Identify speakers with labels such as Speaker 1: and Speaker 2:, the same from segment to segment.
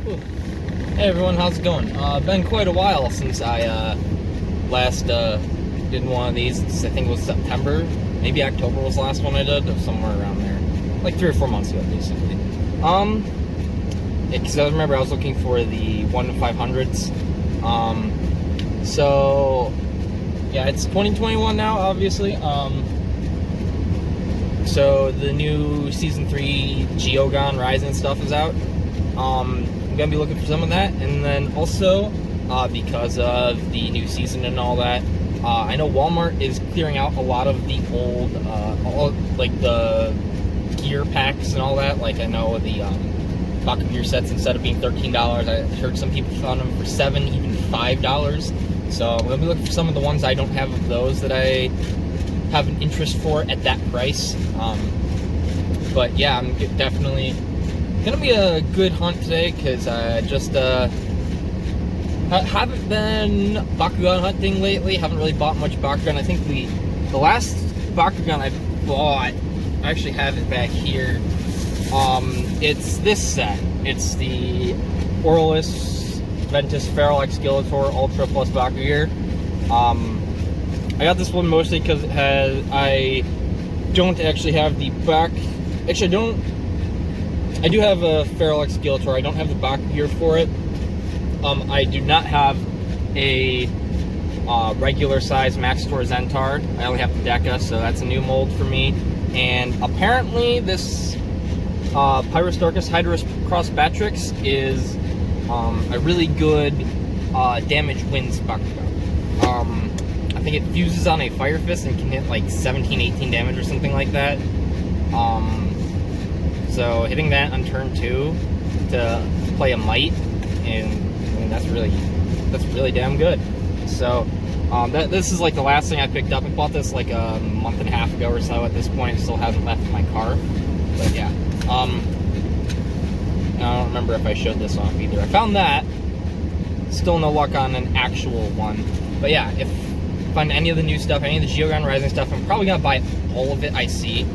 Speaker 1: Hey everyone, how's it going? Been quite a while since I last did one of these. I think it was September, maybe October was the last one I did, or somewhere around there, like 3 or 4 months ago, basically. Because I remember I was looking for the 1-500s. So yeah, it's 2021 now, obviously. So the new Season 3 Geogan Rising stuff is out. I'm gonna be looking for some of that, and then also because of the new season and all that, I know Walmart is clearing out a lot of the old, like the gear packs and all that. Like I know the Bakuhunt gear sets, instead of being $13, I heard some people found them for $7, even $5. So I'm gonna be looking for some of the ones I don't have of those that I have an interest for at that price. But yeah, I'm definitely gonna be a good hunt today, because I just haven't been Bakugan hunting lately. Haven't really bought much Bakugan. I think the last Bakugan I bought, I actually have it back here. It's this set. It's the Aurelus Ventus Feral Skeletor Ultra Plus Baku Gear. I got this one mostly because it has, I don't actually have the back. Actually, I do have a Feral Skeletor. I don't have the Baku Gear for it. I do not have a regular size Maxtor Zentard. I only have the Deca, so that's a new mold for me. And apparently this Pyrostorchus Hydrus Cross Batrix is a really good damage wins Bakugan. I think it fuses on a Fire Fist and can hit like 17, 18 damage or something like that. So hitting that on turn 2 to play a Might, and I mean, that's really damn good. So this is like the last thing I picked up. I bought this like a month and a half ago or so at this point. It still hasn't left my car. But yeah, I don't remember if I showed this off either. I found that. Still no luck on an actual one. But yeah, if I find any of the new stuff, any of the Geogan Rising stuff, I'm probably gonna buy all of it I see.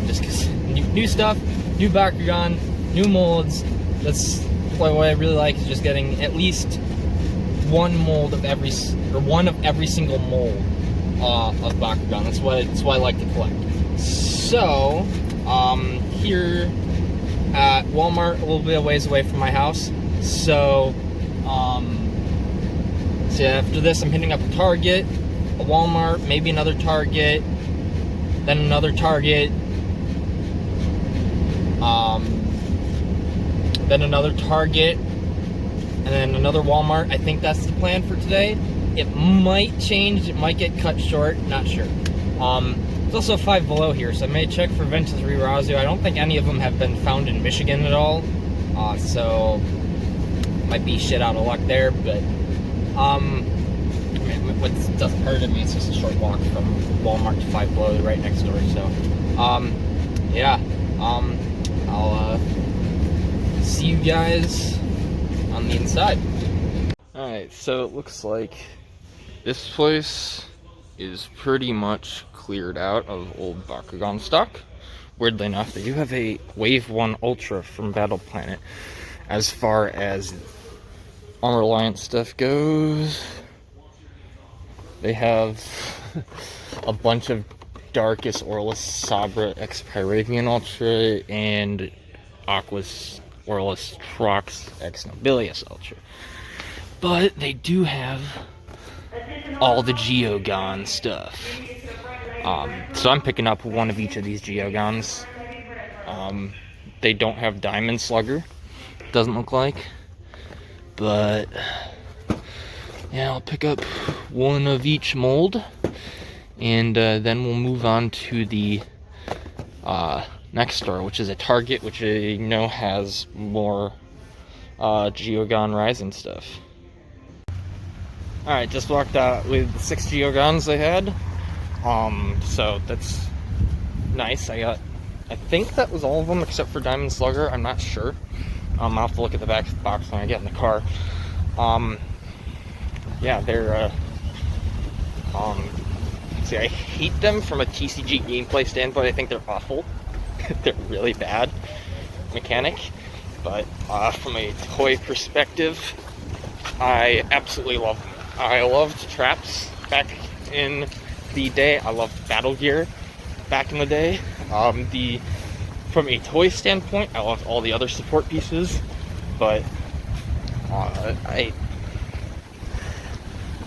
Speaker 1: Just because new stuff, new Bakugan, new molds. That's what I really like, is just getting at least one mold of every, or one of every single mold of Bakugan. That's why I like to collect. So here at Walmart, a little bit of ways away from my house. So so after this, I'm hitting up a Target, a Walmart, maybe another Target, then another Target, then another Target, and then another Walmart. I think that's the plan for today. It might change, it might get cut short, not sure. It's also 5 below here, so I may check for Ventus Rirazu. I don't think any of them have been found in Michigan at all, so might be shit out of luck there, but I mean, what doesn't hurt. I mean, it's just a short walk from Walmart to 5 below, right next door. So yeah, I'll see you guys on the inside. Alright, so it looks like this place is pretty much cleared out of old Bakugan stock. Weirdly enough, they do have a Wave 1 Ultra from Battle Planet. As far as Armor Alliance stuff goes, they have a bunch of Darkest Aurelus Sabra X Pyravian Ultra and Aquas Aurelus Trox X Nobilius Ultra. But they do have all the Geogan stuff. So I'm picking up one of each of these Geogans. They don't have Diamond Slugger, doesn't look like. But yeah, I'll pick up one of each mold, and then we'll move on to the next store, which is a Target, which I know has more Geogan Rising stuff. Alright, just walked out with the 6 Geogans they had. So that's nice. I think that was all of them except for Diamond Slugger. I'm not sure. I'll have to look at the back of the box when I get in the car. Yeah, they're see, I hate them from a TCG gameplay standpoint. I think they're awful. They're really bad mechanic. But from a toy perspective, I absolutely love them. I loved traps back in the day. I loved Battle Gear back in the day. From a toy standpoint, I loved all the other support pieces, but I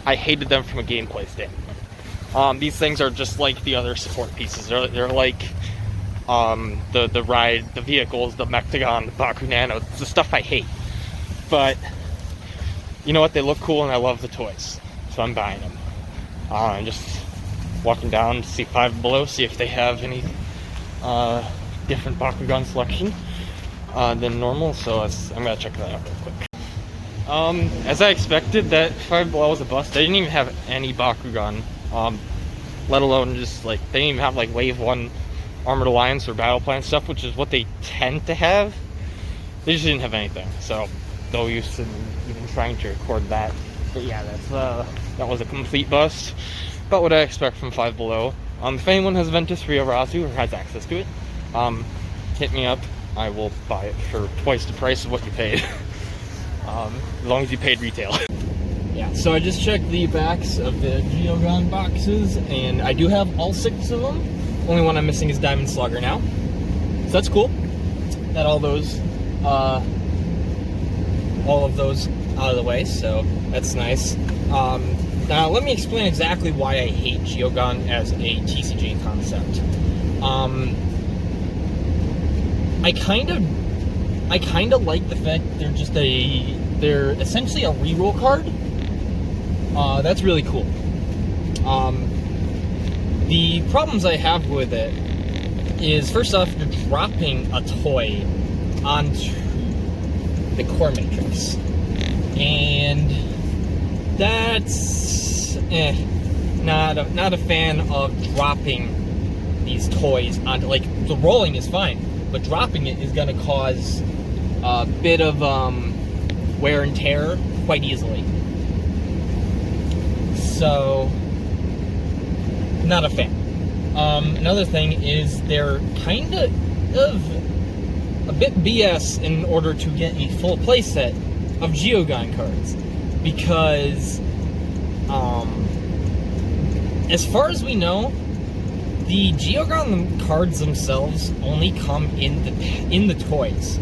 Speaker 1: hated them from a gameplay standpoint. These things are just like the other support pieces. They're like the vehicles, the Mectagon, the Baku Nano. It's the stuff I hate. But you know what? They look cool, and I love the toys, so I'm buying them. I'm just walking down to see Five Below, see if they have any different Bakugan selection than normal. So I'm gonna check that out real quick. As I expected, that Five Below was a bust. They didn't even have any Bakugan, let alone just like they didn't even have like Wave 1 Armored Alliance or Battle Plan stuff, which is what they tend to have. They just didn't have anything, so no use in even trying to record that. But yeah, that was a complete bust. About what I expect from Five Below. If anyone has Ventus Ryorazu or has access to it, hit me up. I will buy it for twice the price of what you paid. As long as you paid retail. Yeah, so I just checked the backs of the Geogan boxes, and I do have all 6 of them. Only one I'm missing is Diamond Slugger now. So that's cool. Got all of those out of the way, so that's nice. Now let me explain exactly why I hate Geogan as a TCG concept. I kind of like the fact they're essentially a reroll card. That's really cool. The problems I have with it is, first off, you're dropping a toy onto the core matrix, and that's not a fan of dropping these toys onto, like, the rolling is fine, but dropping it is going to cause a bit of wear and tear quite easily. So, not a fan. Another thing is they're kind of a bit BS in order to get a full playset of Geogan cards, because as far as we know, the Geogan cards themselves only come in the toys.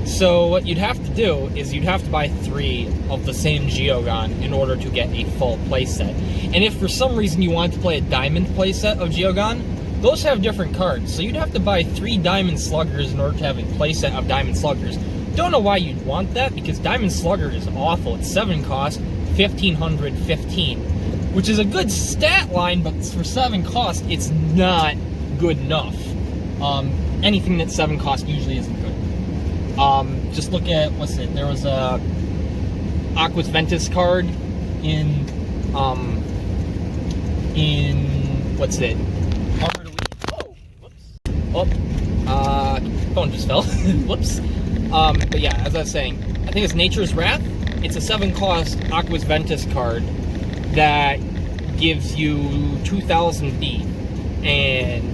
Speaker 1: So what you'd have to do is you'd have to buy 3 of the same Geogan in order to get a full playset. And if for some reason you wanted to play a Diamond playset of Geogan, those have different cards. So you'd have to buy 3 Diamond Sluggers in order to have a playset of Diamond Sluggers. Don't know why you'd want that, because Diamond Slugger is awful. It's 7 cost, 1515, which is a good stat line, but for 7 cost, it's not good enough. Anything that's 7 cost usually isn't good. Just look at, there was a Aqua's Ventus card in what's it? Armored Elite. Oh, whoops. Oh, phone just fell. Whoops. But yeah, as I was saying, I think it's Nature's Wrath. It's a 7 cost Aqua's Ventus card that gives you 2000 B, and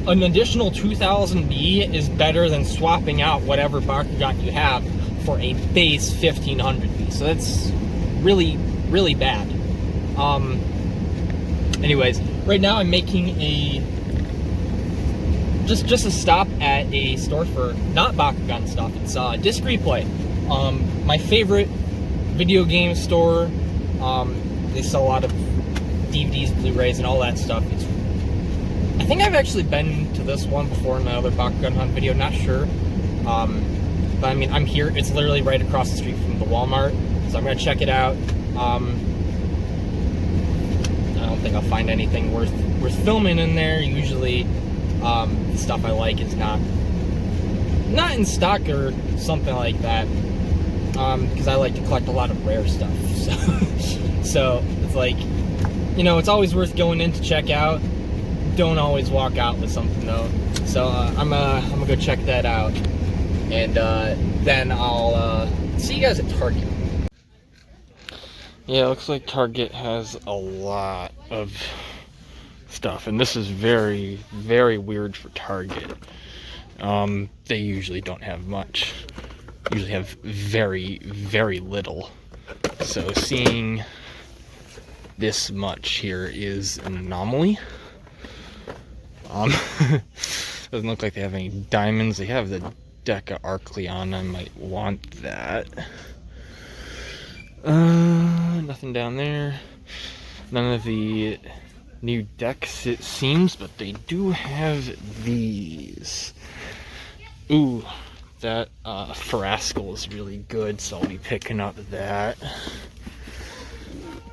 Speaker 1: an additional 2000 B is better than swapping out whatever Bakugan you have for a base 1500 B. So that's really, really bad. Anyways, right now I'm making just a stop at a store for not Bakugan stuff. It's Disc Replay. My favorite video game store. They sell a lot of DVDs, Blu-rays, and all that stuff. I think I've actually been to this one before in another Bakugan Hunt video, not sure. But I mean, I'm here. It's literally right across the street from the Walmart, so I'm gonna check it out. I don't think I'll find anything worth filming in there. Usually, the stuff I like is not in stock or something like that. Because I like to collect a lot of rare stuff. So it's like, it's always worth going in to check out. Don't always walk out with something though. So I'm gonna go check that out, and then I'll see you guys at Target. Yeah, it looks like Target has a lot of stuff, and this is very, very weird for Target. They usually don't have much. Usually have very, very little. So seeing this much here is an anomaly. Doesn't look like they have any diamonds. They have the Deca Arcleon. I might want that. Nothing down there. None of the new decks, it seems, but they do have these. Ooh, that Farascal is really good, so I'll be picking up that.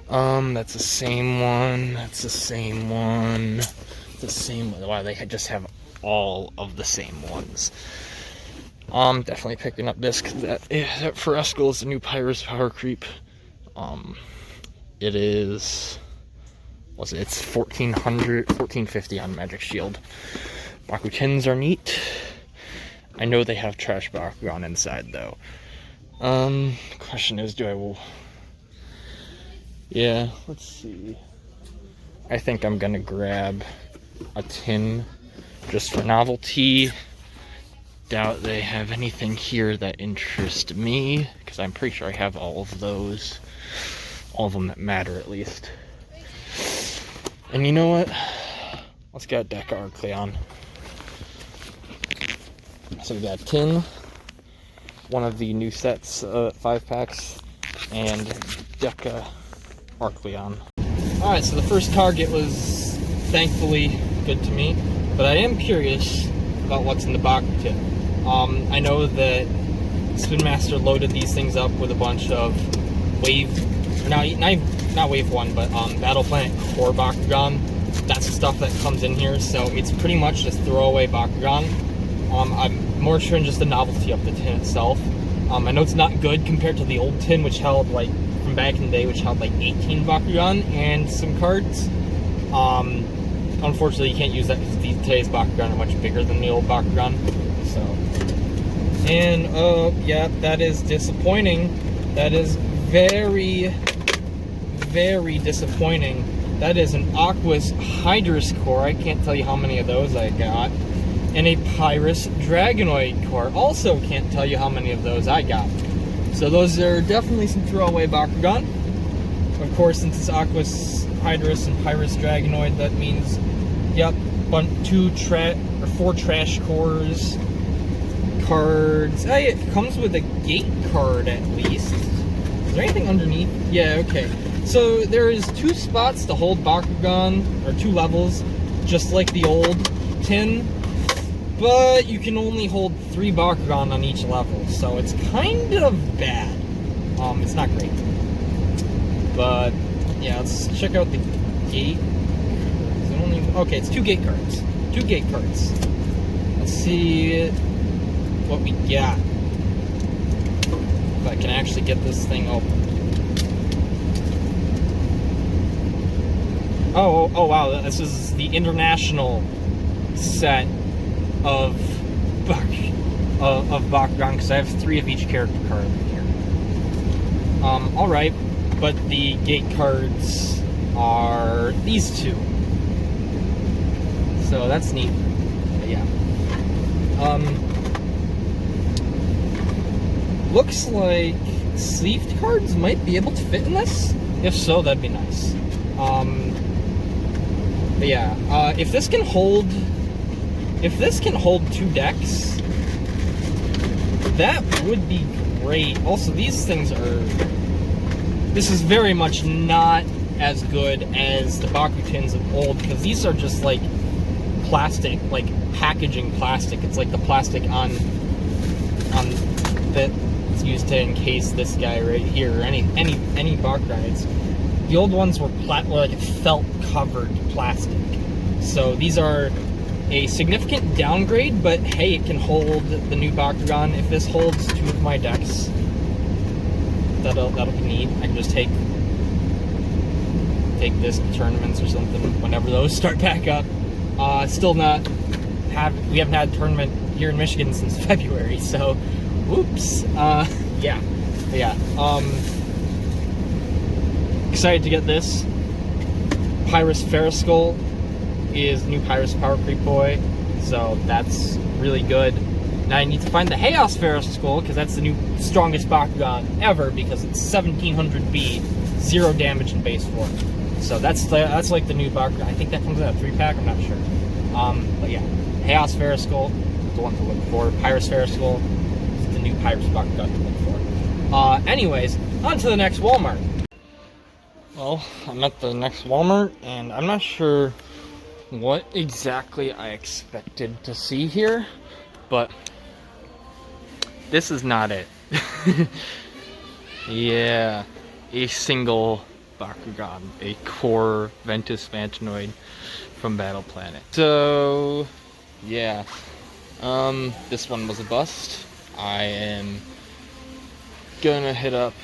Speaker 1: That's the same one. That's the same one. The same one. Wow, they just have all of the same ones. Definitely picking up this because that Farascal is the new Pyrus Power Creep. It is. What's it? It's 1450 on Magic Shield. Bakutins are neat. I know they have Trash Bakugan inside though. Question is, yeah, let's see. I think I'm gonna grab a tin just for novelty. Doubt they have anything here that interests me, because I'm pretty sure I have all of those. All of them that matter, at least. And you know what? Let's get Deca Arcleon. So we got tin, one of the new sets, 5-packs, and Deca Arcleon. Alright, so the first target was thankfully good to me, but I am curious about what's in the Bakuhunt. I know that Spin Master loaded these things up with a bunch of not Wave 1, but Battle Planet Core Bakugan. That's the stuff that comes in here, so it's pretty much just throwaway Bakugan. I'm more sure in just the novelty of the tin itself. I know it's not good compared to the old tin, which held, like, from back in the day, which held, like, 18 Bakugan and some cards. Unfortunately, you can't use that because today's Bakugan are much bigger than the old Bakugan. So, and, yeah, that is disappointing. That is very, very disappointing. That is an Aquas Hydrus core. I can't tell you how many of those I got. And a Pyrus Dragonoid core. Also can't tell you how many of those I got. So those are definitely some throwaway Bakugan. Of course, since it's Aquas Hydrus and Pyrus Dragonoid, that means, yep, 4 trash cores, cards. Hey, it comes with a gate card at least. Is there anything underneath? Yeah, okay. So there is 2 spots to hold Bakugan, or 2 levels, just like the old tin. But you can only hold 3 Bakugan on each level, so it's kind of bad. It's not great. But, yeah, let's check out the gate. Is it only... Okay, it's 2 gate cards. 2 gate cards. Let's see what we got. If I can actually get this thing open. Oh wow, this is the international set of Bakugan, because I have 3 of each character card here. Alright, but the gate cards are these 2. So that's neat. But yeah. Looks like sleeved cards might be able to fit in this. If so, that'd be nice. But yeah, if this can hold 2 decks, that would be great. Also, these things this is very much not as good as the Bakutins of old, because these are just like plastic, like packaging plastic. It's like the plastic on that it's used to encase this guy right here, or any Bakugan. The old ones were like felt covered plastic. So these are a significant downgrade, but hey, it can hold the new Bakugan. If this holds 2 of my decks, that'll be neat. I can just take this to tournaments or something whenever those start back up. Still we haven't had a tournament here in Michigan since February, so whoops. Yeah. Excited to get this. Pyrus Farascal is new Pyrus Power Creep Boy, so that's really good. Now I need to find the Chaospheric Skull, because that's the new strongest Bakugan ever, because it's 1700B, 0 damage and base form. So that's like the new Bakugan. I think that comes in a 3-pack, I'm not sure. But yeah, Chaospheric Skull, the one to look for. Pyrosphere Skull, is the new Pyrus Bakugan to look for. Anyways, on to the next Walmart. Well, I'm at the next Walmart, and I'm not sure what exactly I expected to see here, but this is not it. Yeah, a single Bakugan, a core Ventus Vantanoid from Battle Planet. So, yeah, this one was a bust. I am gonna hit up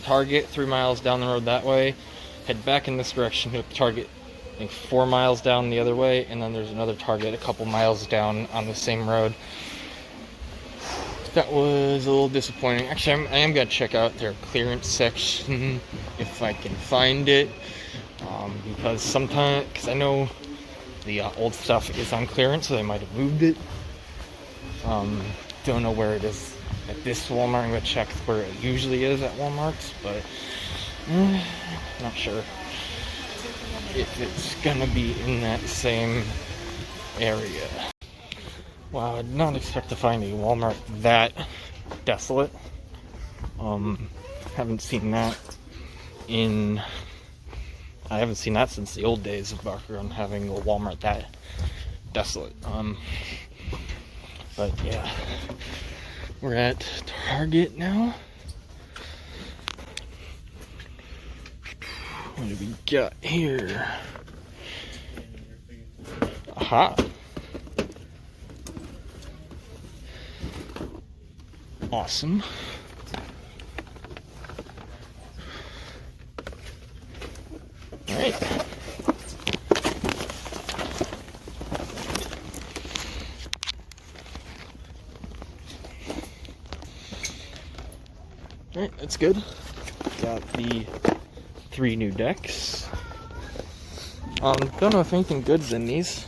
Speaker 1: Target 3 miles down the road that way, head back in this direction, hit up Target I think 4 miles down the other way, and then there's another Target a couple miles down on the same road. That was a little disappointing. Actually, I am going to check out their clearance section if I can find it, because I know the old stuff is on clearance, so they might have moved it. Don't know where it is at this Walmart. I'm going to check where it usually is at Walmart's, but not sure if it's going to be in that same area. Wow, I did not expect to find a Walmart that desolate. Haven't seen that since the old days of Bakugan, having a Walmart that desolate. But yeah, we're at Target now. What do we got here? Aha! Awesome. Alright. Alright, that's good. Got the 3 new decks. Don't know if anything good's in these.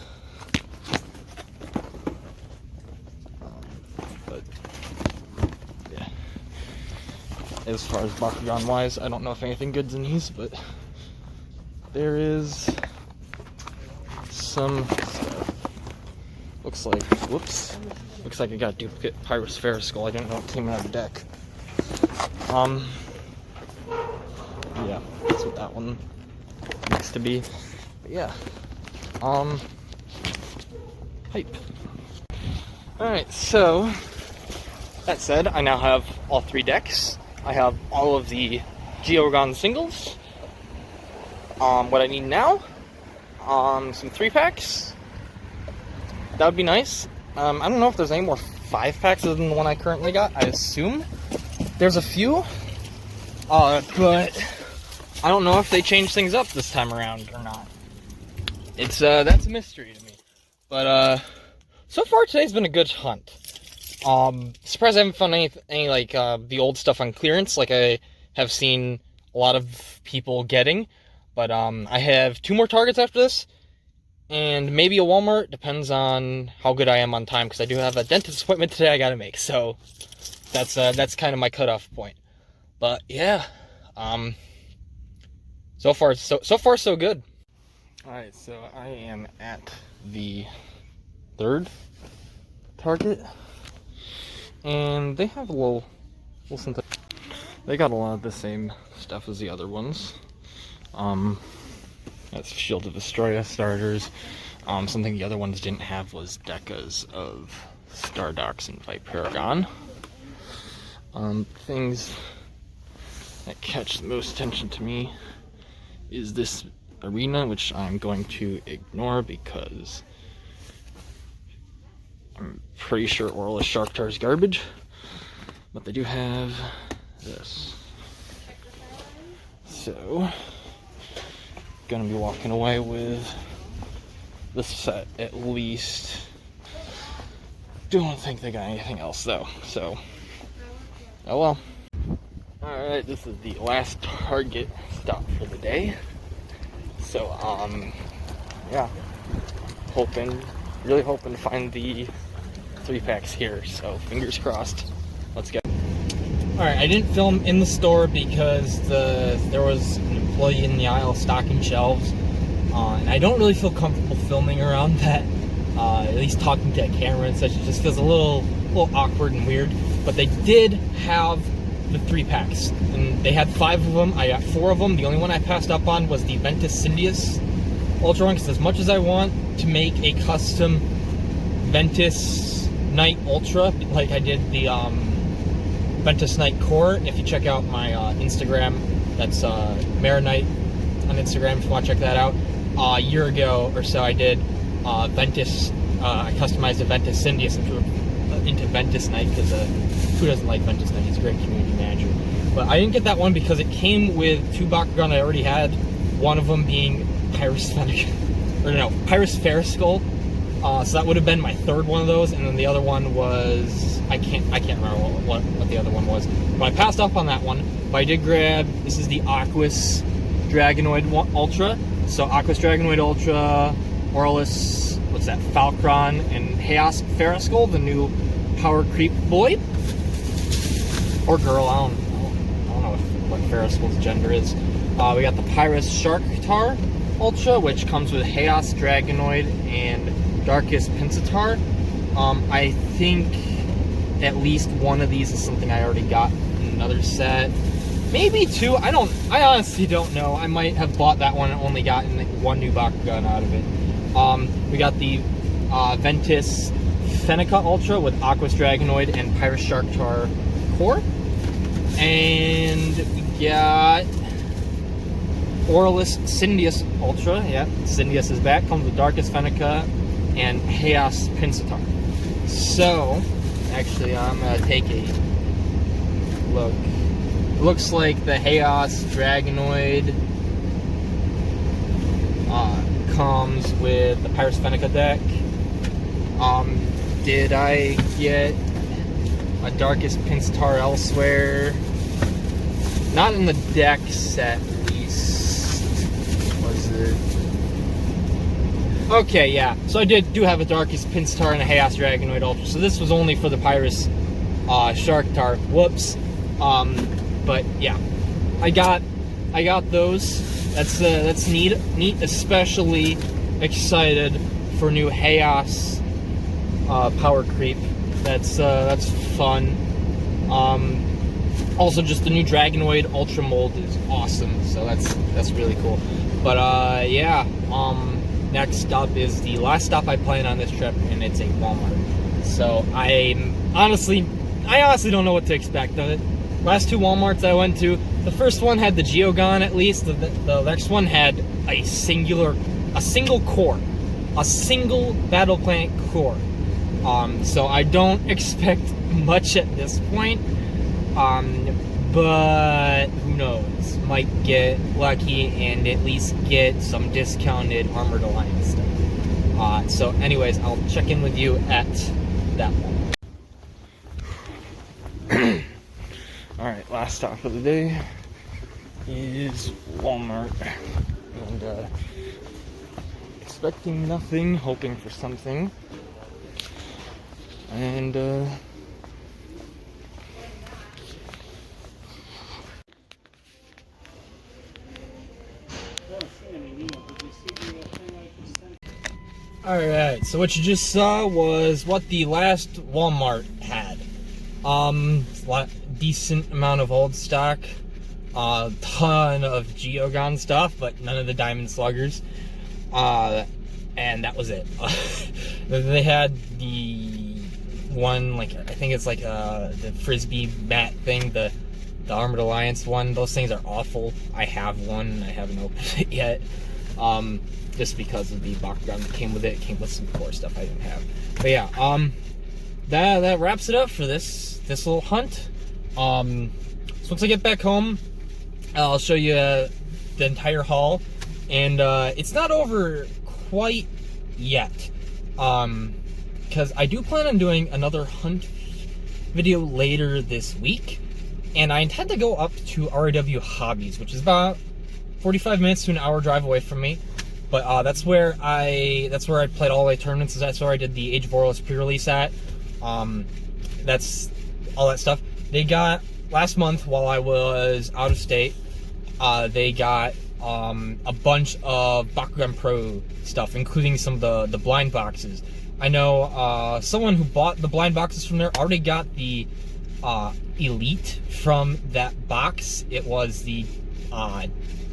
Speaker 1: But yeah. As far as Bakugan wise, I don't know if anything good's in these, but there is some stuff. Looks like I got a duplicate Pyrosphere Skull. I didn't know it came out of the deck. Yeah, that's what that one looks to be. But yeah. Hype. Alright, so that said, I now have all 3 decks. I have all of the Geogan singles. What I need now, some 3-packs. That would be nice. I don't know if there's any more 5-packs other than the one I currently got. I assume there's a few, but I don't know if they changed things up this time around or not. It's that's a mystery to me. But so far today's been a good hunt. Surprised I haven't found any like the old stuff on clearance like I have seen a lot of people getting. But I have 2 more targets after this, and maybe a Walmart. Depends on how good I am on time, because I do have a dentist appointment today I gotta make. So that's kind of my cutoff point. But yeah, so far so good. All right, so I am at the 3rd Target, and they have a little something. They got a lot of the same stuff as the other ones. That's Shield of Destroya starters. Something the other ones didn't have was decas of Stardox and Viperagon. Things that catch the most attention to me is this arena, which I'm going to ignore because I'm pretty sure Aurora Sharktar is garbage. But they do have this. So gonna be walking away with this set at least. Don't think they got anything else though, so oh well. Alright, this is the last Target stop for the day. So yeah, really hoping to find the 3 packs here, so fingers crossed. Let's go. Alright, I didn't film in the store because there was an employee in the aisle stocking shelves, and I don't really feel comfortable filming around that, at least talking to a camera and such. It just feels a little awkward and weird. But they did have the 3 packs, and they had 5 of them. I got 4 of them. The only one I passed up on was the Ventus Sindius Ultra one, because as much as I want to make a custom Ventus Night Ultra, like I did the Ventus Night Core, if you check out my Instagram, that's Marinite on Instagram if you want to check that out. A year ago or so I did Ventus, I customized a Ventus Sindius into Ventus Night, because who doesn't like Ventus Night? He's a great community manager. But I didn't get that one because it came with 2 Bakugan I already had, one of them being Pyrus Ferris Skull. So that would have been my 3rd one of those, and then the other one was, I can't remember what the other one was. But I passed up on that one. But I did grab, this is the Aquas Dragonoid Ultra. So Aquas Dragonoid Ultra, Aurelus, what's that, Falcron, and Chaos Ferriskull, the new Power Creep boy. Or girl, I don't know what Ferriskull's gender is. We got the Pyrus Sharktar Ultra, which comes with Chaos Dragonoid and Darkest Pensatar. I think at least one of these is something I already got in another set. Maybe 2. I honestly don't know. I might have bought that one and only gotten 1 new Bakugan out of it. We got the Ventus Fenica Ultra with Aquas Dragonoid and Pyrus Sharktar Core. And we got Aurelus Sindius Ultra. Yeah, Sindius is back. Comes with Darkest Fenica and Chaos Pensatar. So, actually, I'm going to take a look. It looks like the Chaos Dragonoid comes with the Pyrus Fenica deck. Did I get a Darkest Pensatar elsewhere? Not in the deck set, at least. Was it? Okay, yeah. So I do have a Darkest Pensatar and a Chaos Dragonoid Ultra. So this was only for the Pyrus Sharktar. Whoops. But yeah, I got those. That's neat. Especially excited for new Chaos Power Creep. That's fun. Also, just the new Dragonoid Ultra mold is awesome. So that's really cool. But yeah. Next up is the last stop I plan on this trip, and it's a Walmart. So I honestly don't know what to expect of it. Last 2 Walmarts I went to, the first one had the Geogan at least. The next one had a single core, a single Battle Planet core. So I don't expect much at this point. But who knows? Might get lucky and at least get some discounted Armored Alliance stuff. So anyways, I'll check in with you at that one. Alright, last stop of the day is Walmart. And expecting nothing, hoping for something. And alright, so what you just saw was what the last Walmart had. Decent amount of old stock, a ton of Geogan stuff, but none of the Diamond Sluggers. And that was it. They had the one, like, I think it's like the Frisbee mat thing, the Armored Alliance one. Those things are awful. I have one, and I haven't opened it yet. Just because of the Bakugan that came with it. It came with some core stuff I didn't have. But yeah, that wraps it up for this little hunt. So once I get back home, I'll show you the entire haul. And it's not over quite yet. Because I do plan on doing another hunt video later this week. And I intend to go up to RAW Hobbies, which is about 45 minutes to an hour drive away from me. But that's where I played all my tournaments. That's where I did the Age of Aurelus pre-release at. That's all that stuff. They got, last month while I was out of state, they got a bunch of Bakugan Pro stuff, including some of the blind boxes. I know someone who bought the blind boxes from there already got the Elite from that box. It was the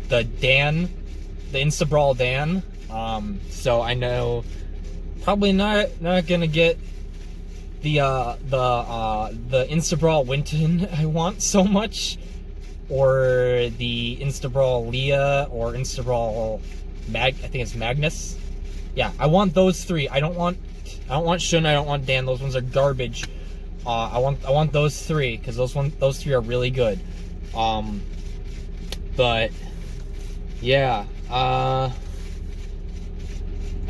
Speaker 1: Dan, the Instabrawl Dan. So I know probably not gonna get the Instabrawl Winton I want so much, or the Instabrawl Leah, or Instabrawl I think it's Magnus. Yeah, I want those three. I don't want Shun, I don't want Dan. Those ones are garbage. I want those three, because those three are really good. But yeah, I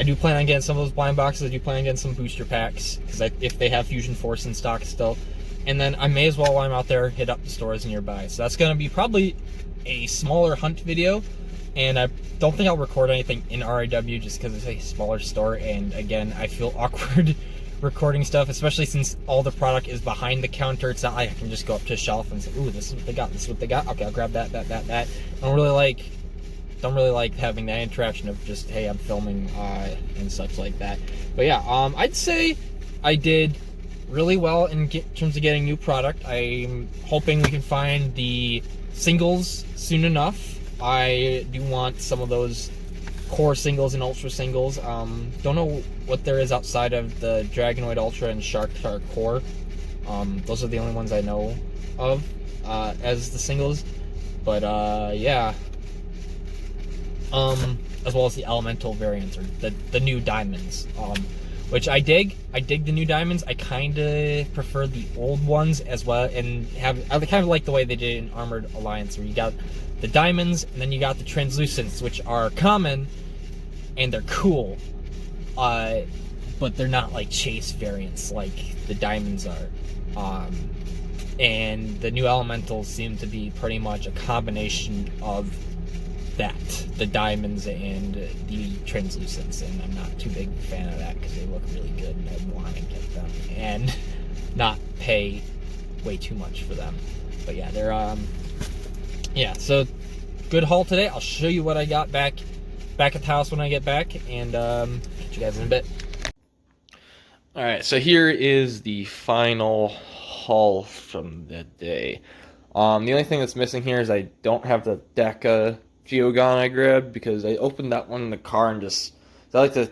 Speaker 1: do plan on getting some of those blind boxes. I do plan on getting some booster packs, because if they have Fusion Force in stock still. And then I may as well, while I'm out there, hit up the stores nearby. So that's going to be probably a smaller hunt video. And I don't think I'll record anything in RIW, just because it's a smaller store. And again, I feel awkward recording stuff, especially since all the product is behind the counter. It's not like I can just go up to a shelf and say, ooh, this is what they got, this is what they got. Okay, I'll grab that. I don't really like having that interaction of just, hey, I'm filming and such like that. But yeah, I'd say I did really well in terms of getting new product. I'm hoping we can find the singles soon enough. I do want some of those core singles and ultra singles. Don't know what there is outside of the Dragonoid Ultra and Shark Core. Those are the only ones I know of as the singles. But yeah. As well as the elemental variants, or the new diamonds, which I dig. I dig the new diamonds. I kind of prefer the old ones as well, and I kind of like the way they did it in Armored Alliance, where you got the diamonds and then you got the translucents, which are common and they're cool, but they're not like chase variants like the diamonds are. And the new elementals seem to be pretty much a combination of that, the diamonds and the translucents, and I'm not too big a fan of that because they look really good and I want to get them and not pay way too much for them. But yeah, they're yeah, so good haul today. I'll show you what I got back at the house when I get back, and catch you guys in a bit. Alright, so here is the final haul from the day. The only thing that's missing here is I don't have the Deca Geogan I grabbed, because I opened that one in the car and just, I like to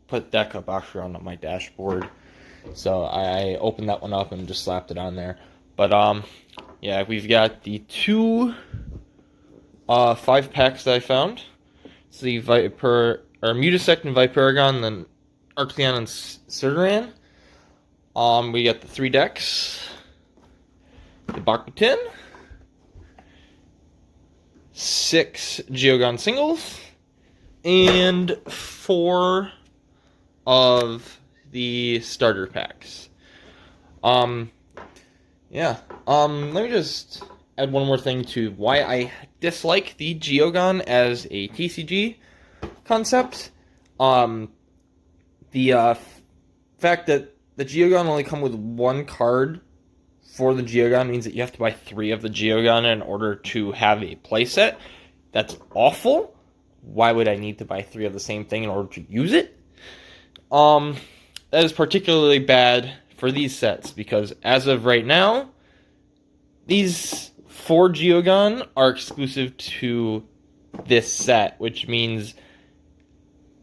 Speaker 1: put Deca box around on my dashboard, so I opened that one up and just slapped it on there. But yeah, we've got the two 5 packs that I found. It's the Mutasect and Viperagon, then Arcleon and Cirderan. We got the 3 decks, the Bakuhunt, 6 Geogan singles, and 4 of the starter packs. Yeah. Let me just add one more thing to why I dislike the Geogan as a TCG concept. The fact that the Geogan only come with 1 card for the Geogan means that you have to buy 3 of the Geogan in order to have a playset. That's awful. Why would I need to buy 3 of the same thing in order to use it? That is particularly bad for these sets, because as of right now, these 4 Geogan are exclusive to this set, which means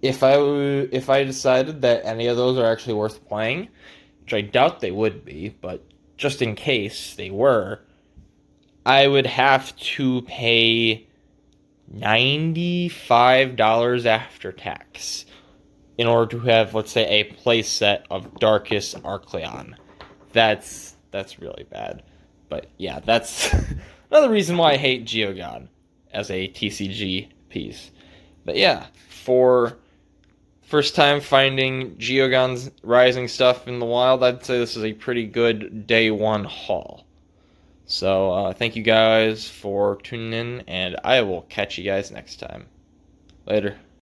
Speaker 1: if I decided that any of those are actually worth playing, which I doubt they would be, but just in case they were, I would have to pay $95 after tax in order to have, let's say, a playset of Darkest Arcleon. That's really bad. But yeah, that's another reason why I hate Geogan as a TCG piece. But yeah, for first time finding Geogan Rising stuff in the wild, I'd say this is a pretty good day 1 haul. So thank you guys for tuning in, and I will catch you guys next time. Later.